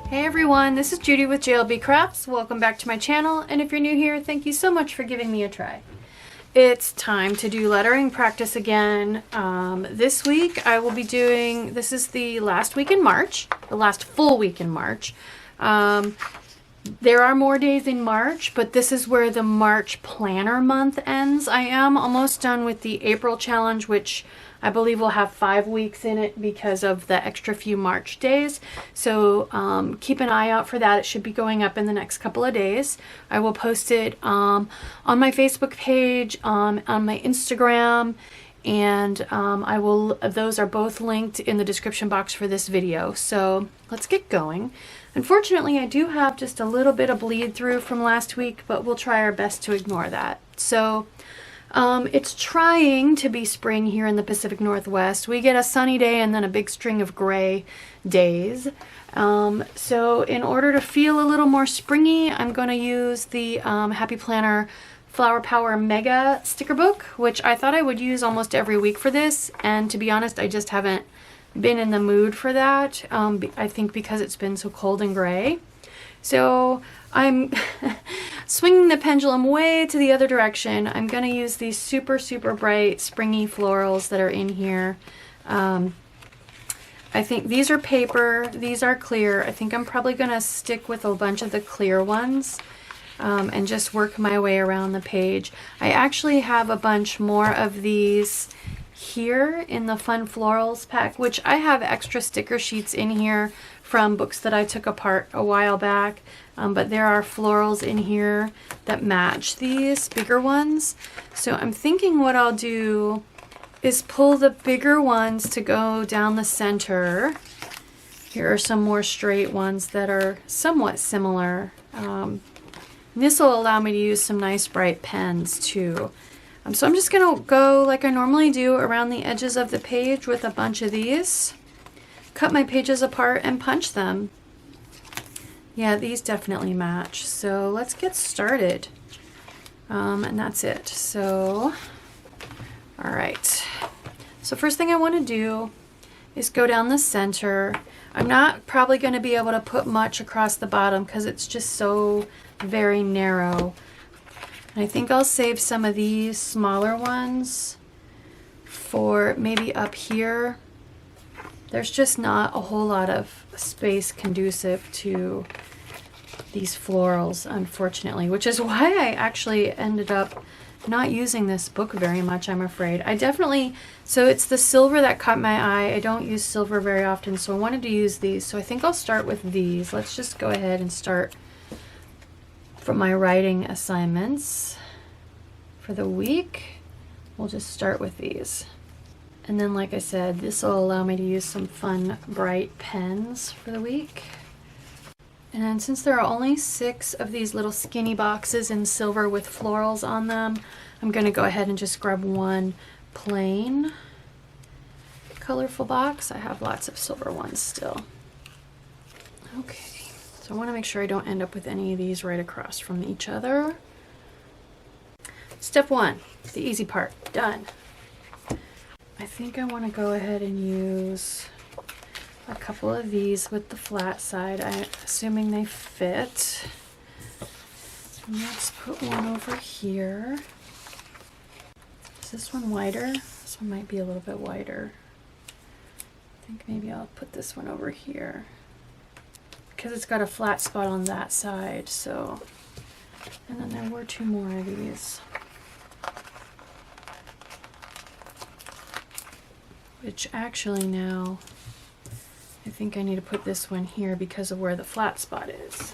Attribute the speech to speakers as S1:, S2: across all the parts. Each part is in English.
S1: Hey everyone, this is Judy with JLBCrafts. Welcome back to my channel, and if you're new here, thank you so much for giving me a try. It's time to do lettering practice again. This week I will be doing, this is the last week in March, the last full week in March. There are more days in March, but this is where the March planner month ends. I am almost done with the April challenge, which I believe will have 5 weeks in it because of the extra few March days. So keep an eye out for that. It should be going up in the next couple of days. I will post it on my Facebook page, on my Instagram, and those are both linked in the description box for this video. So let's get going. Unfortunately, I do have just a little bit of bleed through from last week, but we'll try our best to ignore that. So it's trying to be spring here in the Pacific Northwest. We get a sunny day and then a big string of gray days. So in order to feel a little more springy, I'm going to use the Happy Planner Flower Power Mega sticker book, which I thought I would use almost every week for this. And to be honest, I just haven't been in the mood for that. I think because it's been so cold and gray. So I'm swinging the pendulum way to the other direction. I'm going to use these super, super bright springy florals that are in here. I think these are paper, these are clear. I think I'm probably going to stick with a bunch of the clear ones and just work my way around the page. I actually have a bunch more of these here in the Fun Florals pack, which I have extra sticker sheets in here from books that I took apart a while back, but there are florals in here that match these bigger ones. So I'm thinking what I'll do is pull the bigger ones to go down the center. Here are some more straight ones that are somewhat similar. This will allow me to use some nice bright pens too. So I'm just going to go like I normally do around the edges of the page with a bunch of these. Cut my pages apart and punch them. Yeah, these definitely match. So let's get started. And that's it. So, all right. So first thing I want to do is go down the center. I'm not probably going to be able to put much across the bottom because it's just so very narrow. And I think I'll save some of these smaller ones for maybe up here. There's just not a whole lot of space conducive to these florals, unfortunately, which is why I actually ended up not using this book very much, I'm afraid. So it's the silver that caught my eye. I don't use silver very often, so I wanted to use these. So I think I'll start with these. Let's just go ahead and start from my writing assignments for the week. We'll just start with these. And then, like I said, this will allow me to use some fun, bright pens for the week. And since there are only 6 of these little skinny boxes in silver with florals on them, I'm going to go ahead and just grab one plain, colorful box. I have lots of silver ones still. Okay. So I want to make sure I don't end up with any of these right across from each other. Step 1, the easy part, done. I think I want to go ahead and use a couple of these with the flat side, assuming they fit. And let's put one over here. Is this one wider? This one might be a little bit wider. I think maybe I'll put this one over here, because it's got a flat spot on that side. So, and then there were 2 more of these, which actually now I think I need to put this one here because of where the flat spot is.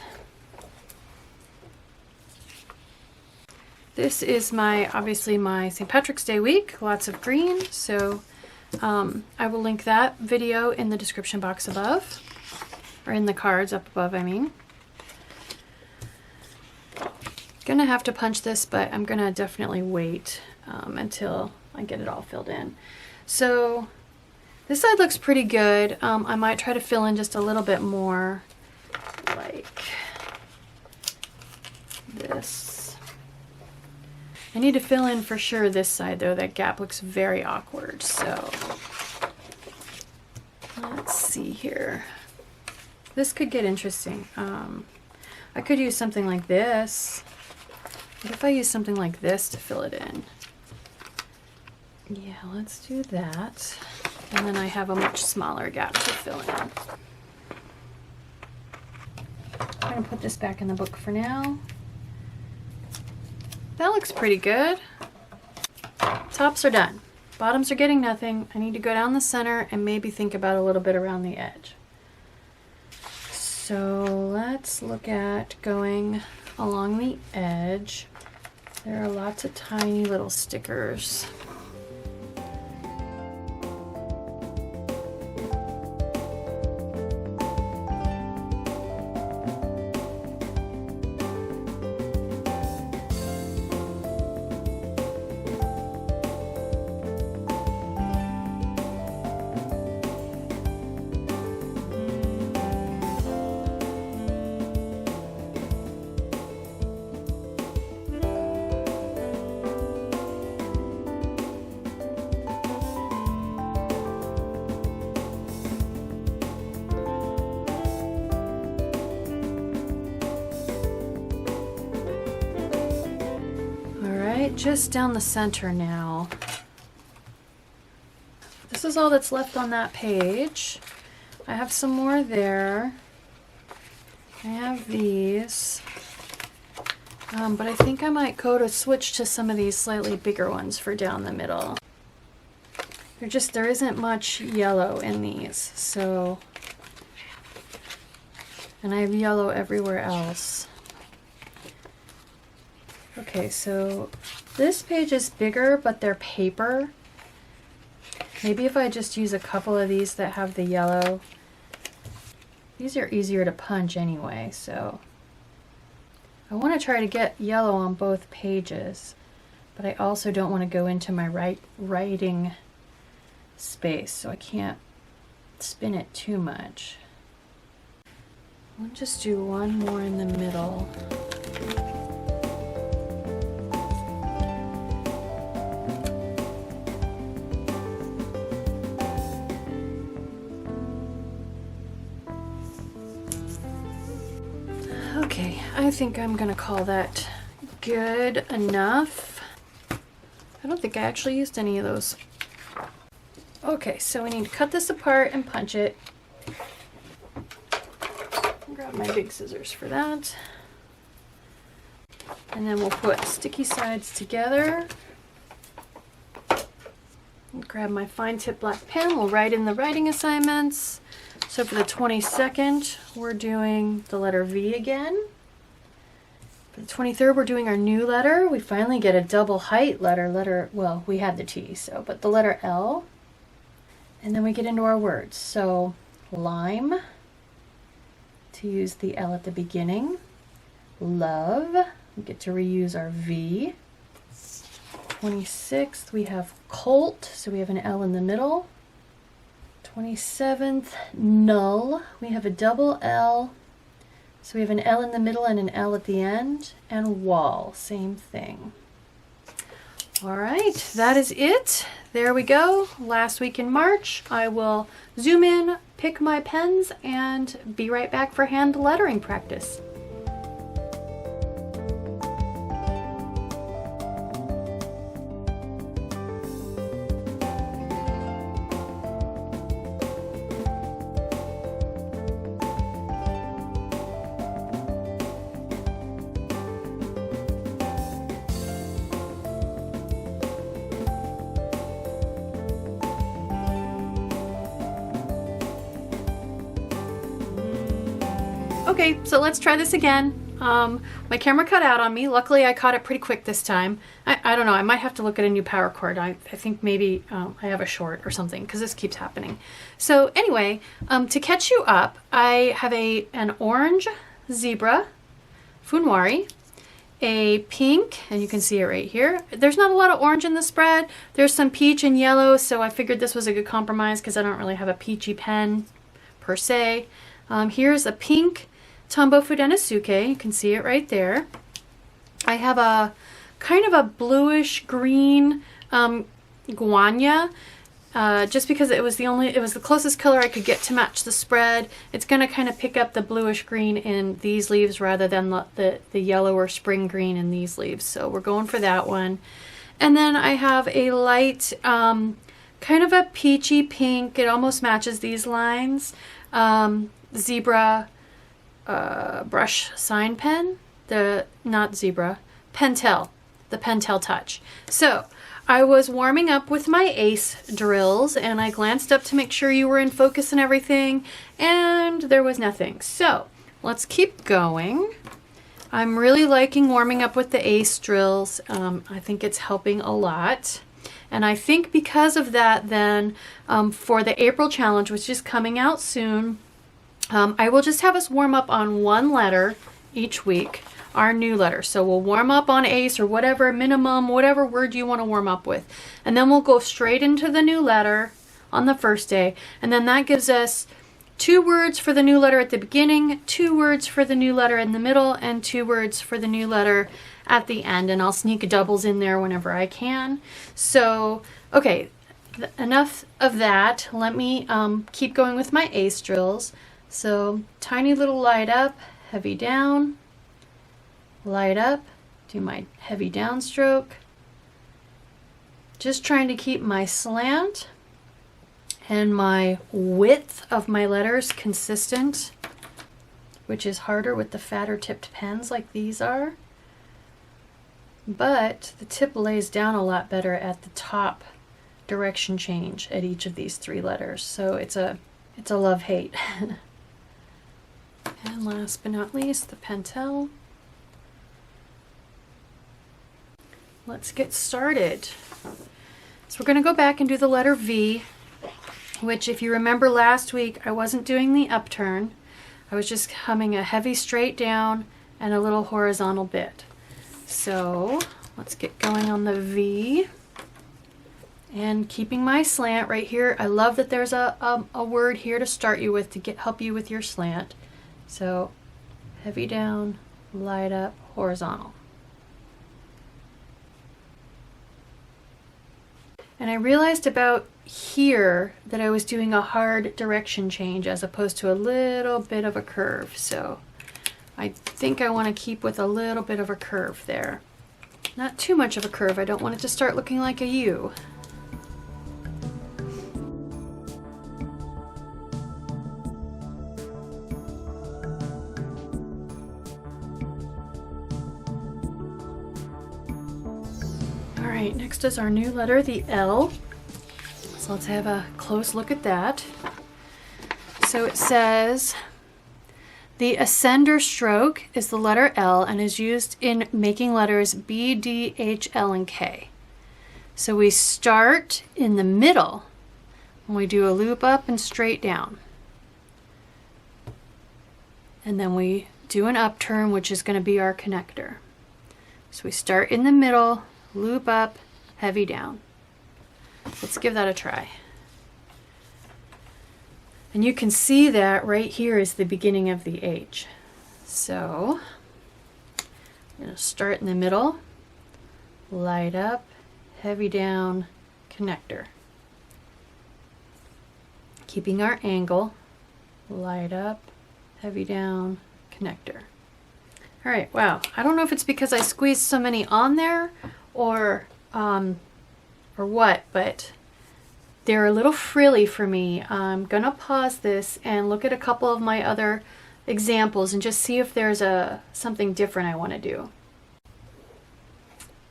S1: This is obviously my St. Patrick's Day week, lots of green, so I will link that video in the description box above. Or in the cards up above, I mean. Gonna have to punch this, but I'm gonna definitely wait until I get it all filled in. So this side looks pretty good. I might try to fill in just a little bit more, like this. I need to fill in for sure this side though. That gap looks very awkward. So let's see here. This could get interesting. I could use something like this. What if I use something like this to fill it in? Yeah, let's do that. And then I have a much smaller gap to fill in. I'm going to put this back in the book for now. That looks pretty good. Tops are done. Bottoms are getting nothing. I need to go down the center and maybe think about a little bit around the edge. So let's look at going along the edge. There are lots of tiny little stickers. Just down the center now. This is all that's left on that page. I have some more there. I have these. But I think I might go to switch to some of these slightly bigger ones for down the middle. There isn't much yellow in these, so, and I have yellow everywhere else. Okay, so this page is bigger, but they're paper. Maybe if I just use a couple of these that have the yellow. These are easier to punch anyway, so I want to try to get yellow on both pages, but I also don't want to go into my writing space, so I can't spin it too much. I'll just do one more in the middle. Okay, I think I'm gonna call that good enough. I don't think I actually used any of those. Okay, so we need to cut this apart and punch it. I'll grab my big scissors for that. And then we'll put sticky sides together. And grab my fine tip black pen, we'll write in the writing assignments. So for the 22nd, we're doing the letter V again. For the 23rd, we're doing our new letter. We finally get a double height letter, well, we had the T, so, but the letter L. And then we get into our words. So lime, to use the L at the beginning. Love, we get to reuse our V. 26th, we have colt, so we have an L in the middle. 27th, null, we have a double L, so we have an L in the middle and an L at the end, and wall, same thing. All right, that is it. There we go, last week in March. I will zoom in, pick my pens, and be right back for hand lettering practice. Okay, so let's try this again. My camera cut out on me. Luckily, I caught it pretty quick this time. I don't know. I might have to look at a new power cord. I think maybe I have a short or something because this keeps happening. So anyway, to catch you up, I have an orange zebra Funwari, a pink, and you can see it right here. There's not a lot of orange in the spread. There's some peach and yellow, so I figured this was a good compromise because I don't really have a peachy pen per se. Here's a pink Tombow Fudenosuke. You can see it right there. I have a kind of a bluish green Guangna. just because it was the closest color I could get to match the spread. It's going to kind of pick up the bluish green in these leaves rather than the yellow or spring green in these leaves. So we're going for that one. And then I have a light, kind of a peachy pink. It almost matches these lines. Zebra brush sign pen. Not zebra, Pentel. The Pentel Touch. So I was warming up with my ace drills and I glanced up to make sure you were in focus and everything, and there was nothing. So let's keep going. I'm really liking warming up with the ace drills. I think it's helping a lot. And I think because of that then, for the April challenge, which is coming out soon, I will just have us warm up on one letter each week. Our new letter. So we'll warm up on ace or whatever minimum, whatever word you want to warm up with. And then we'll go straight into the new letter on the first day. And then that gives us 2 words for the new letter at the beginning, 2 words for the new letter in the middle, and 2 words for the new letter at the end. And I'll sneak doubles in there whenever I can. So, okay, enough of that. Let me keep going with my ace drills. So tiny little light up, heavy down, light up, do my heavy downstroke. Just trying to keep my slant and my width of my letters consistent, which is harder with the fatter tipped pens like these are. But the tip lays down a lot better at the top direction change at each of these 3 letters. So it's a love-hate. And last but not least, the Pentel. Let's get started. So we're going to go back and do the letter V, which if you remember last week, I wasn't doing the upturn. I was just humming a heavy straight down and a little horizontal bit. So let's get going on the V and keeping my slant right here. I love that there's a word here to start you with to help you with your slant. So heavy down, light up, horizontal. And I realized about here that I was doing a hard direction change as opposed to a little bit of a curve. So I think I want to keep with a little bit of a curve there. Not too much of a curve. I don't want it to start looking like a U. Alright, next is our new letter, the L. So let's have a close look at that. So it says, the ascender stroke is the letter L and is used in making letters B, D, H, L, and K. So we start in the middle and we do a loop up and straight down. And then we do an upturn, which is going to be our connector. So we start in the middle, loop up, heavy down. Let's give that a try. And you can see that right here is the beginning of the H. So I'm going to start in the middle, light up, heavy down, connector. Keeping our angle, light up, heavy down, connector. All right, wow. I don't know if it's because I squeezed so many on there or what, but they're a little frilly for me. I'm gonna pause this and look at a couple of my other examples and just see if there's something different I want to do.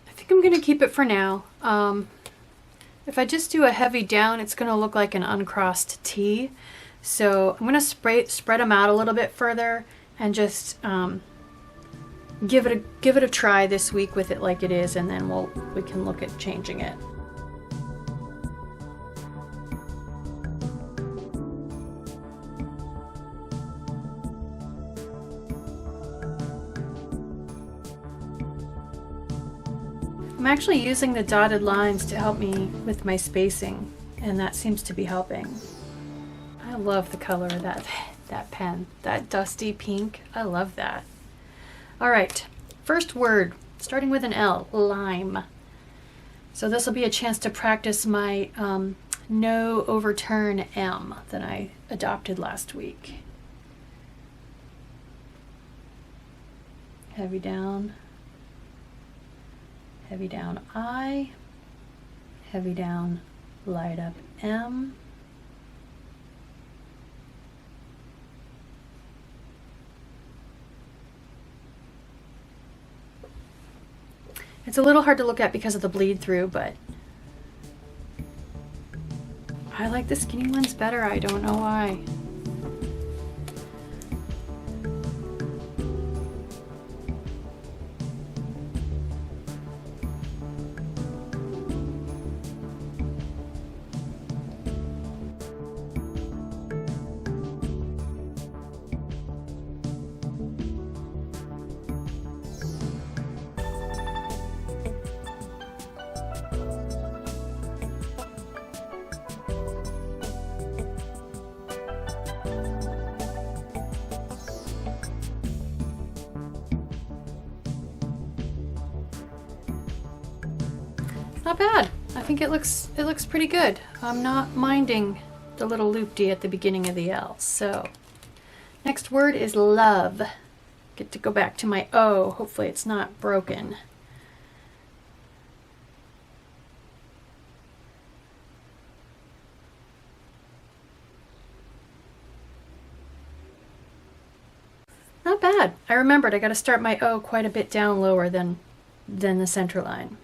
S1: I think I'm gonna keep it for now. If I just do a heavy down, it's gonna look like an uncrossed T. So I'm gonna spread them out a little bit further and just give it a try this week with it like it is, and then we can look at changing it. I'm actually using the dotted lines to help me with my spacing, and that seems to be helping. I love the color of that pen, that dusty pink. I love that. All right, first word, starting with an L, lime. So this will be a chance to practice my no overturn M that I adopted last week. Heavy down I, heavy down, light up M, it's a little hard to look at because of the bleed through, but I like the skinny ones better. I don't know why. Not bad. I think it looks pretty good. I'm not minding the little loop-de at the beginning of the L. So next word is love. Get to go back to my O. Hopefully it's not broken. Not bad. I remembered I got to start my O quite a bit down lower than the center line.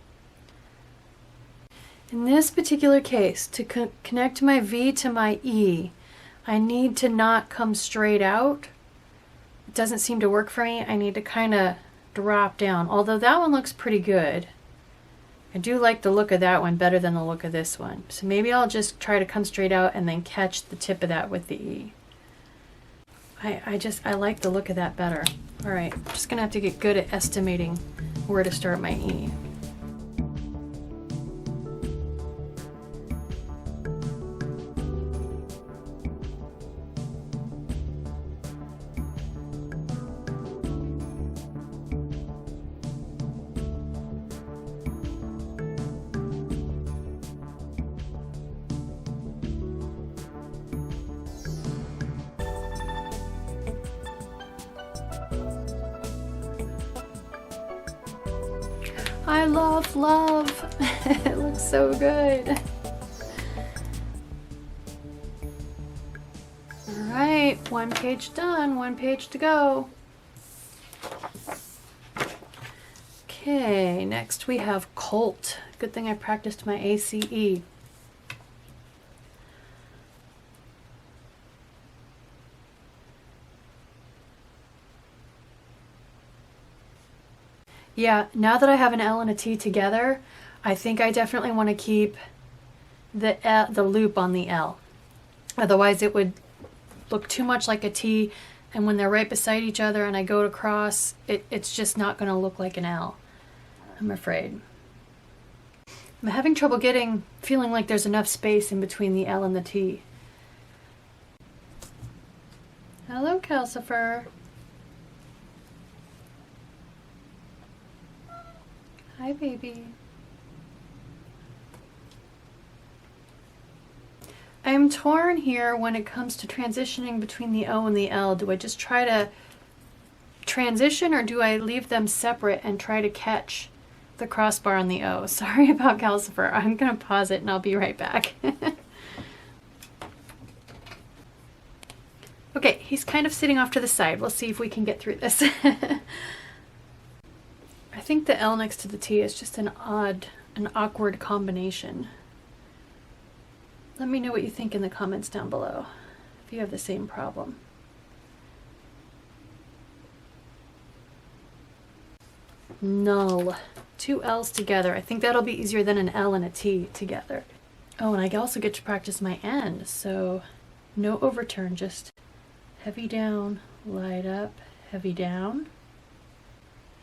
S1: In this particular case, to connect my V to my E, I need to not come straight out. It doesn't seem to work for me. I need to kind of drop down, although that one looks pretty good. I do like the look of that one better than the look of this one. So maybe I'll just try to come straight out and then catch the tip of that with the E. I like the look of that better. All right, I'm just gonna have to get good at estimating where to start my E. I love. It looks so good. All right, one page done, one page to go. Okay, next we have Colt. Good thing I practiced my ACE. Yeah, now that I have an L and a T together, I think I definitely want to keep the loop on the L. Otherwise it would look too much like a T, and when they're right beside each other and I go to cross, it's just not going to look like an L, I'm afraid. I'm having trouble feeling like there's enough space in between the L and the T. Hello, Calcifur. Hi, baby. I'm torn here when it comes to transitioning between the O and the L. Do I just try to transition, or do I leave them separate and try to catch the crossbar on the O? Sorry about Calcifur. I'm going to pause it and I'll be right back. Okay, he's kind of sitting off to the side. We'll see if we can get through this. I think the L next to the T is just an awkward combination. Let me know what you think in the comments down below, if you have the same problem. Null. Two L's together. I think that'll be easier than an L and a T together. Oh, and I also get to practice my end, so no overturn, just heavy down, light up, heavy down.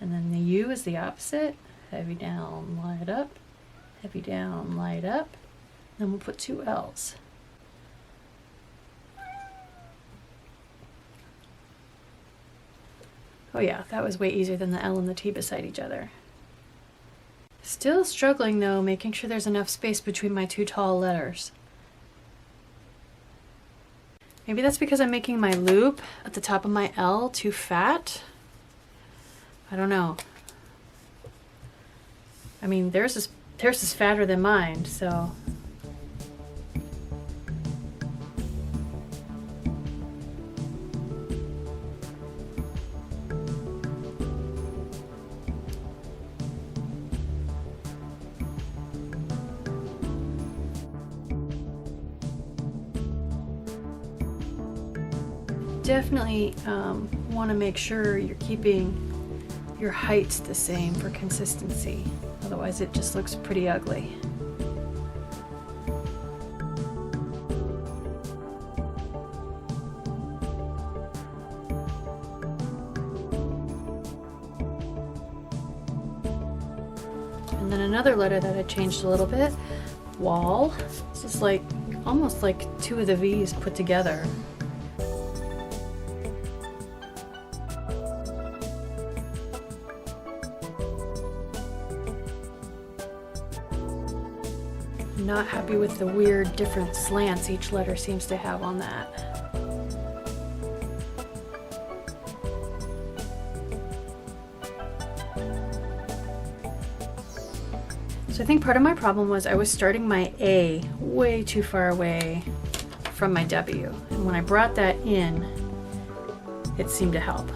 S1: And then the U is the opposite. Heavy down, light up, heavy down, light up. Then we'll put two L's. Oh yeah, that was way easier than the L and the T beside each other. Still struggling though, making sure there's enough space between my two tall letters. Maybe that's because I'm making my loop at the top of my L too fat. I don't know. I mean, theirs is fatter than mine, so. Definitely want to make sure you're keeping your heights the same for consistency. Otherwise it just looks pretty ugly. And then another letter that I changed a little bit, wall. This is like almost like two of the V's put together. Not happy with the weird different slants each letter seems to have on that. So I think part of my problem was I was starting my A way too far away from my W, and when I brought that in, it seemed to help.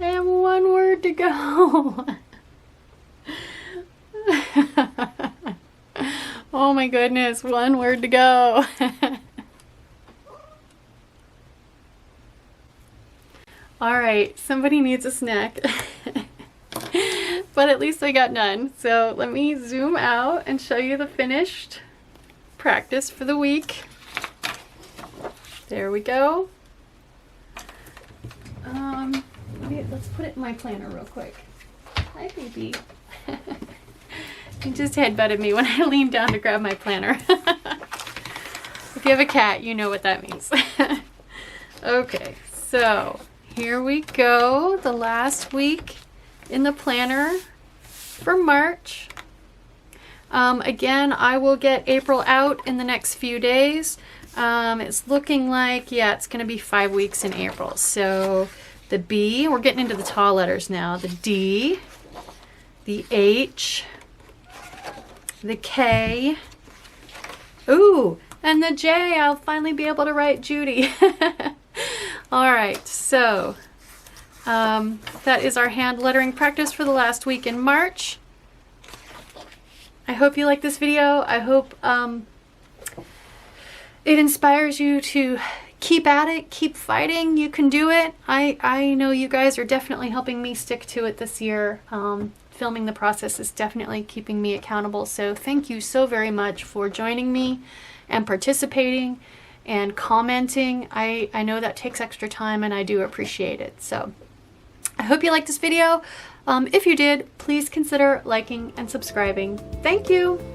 S1: I have one word to go. Oh my goodness, one word to go. All right, somebody needs a snack. But at least I got done. So let me zoom out and show you the finished practice for the week. There we go. Let's put it in my planner real quick. Hi, baby. He just headbutted me when I leaned down to grab my planner. If you have a cat, you know what that means. Okay, so here we go. The last week in the planner for March. Again, I will get April out in the next few days. It's looking like, yeah, it's going to be 5 weeks in April. So the B, we're getting into the tall letters now. The D, the H, the K, ooh, and the J. I'll finally be able to write Judi. All right, so that is our hand lettering practice for the last week in March. I hope you like this video. I hope it inspires you to keep at it, keep fighting. You can do it. I know you guys are definitely helping me stick to it this year. Filming the process is definitely keeping me accountable. So thank you so very much for joining me and participating and commenting. I know that takes extra time and I do appreciate it. So I hope you liked this video. If you did, please consider liking and subscribing. Thank you.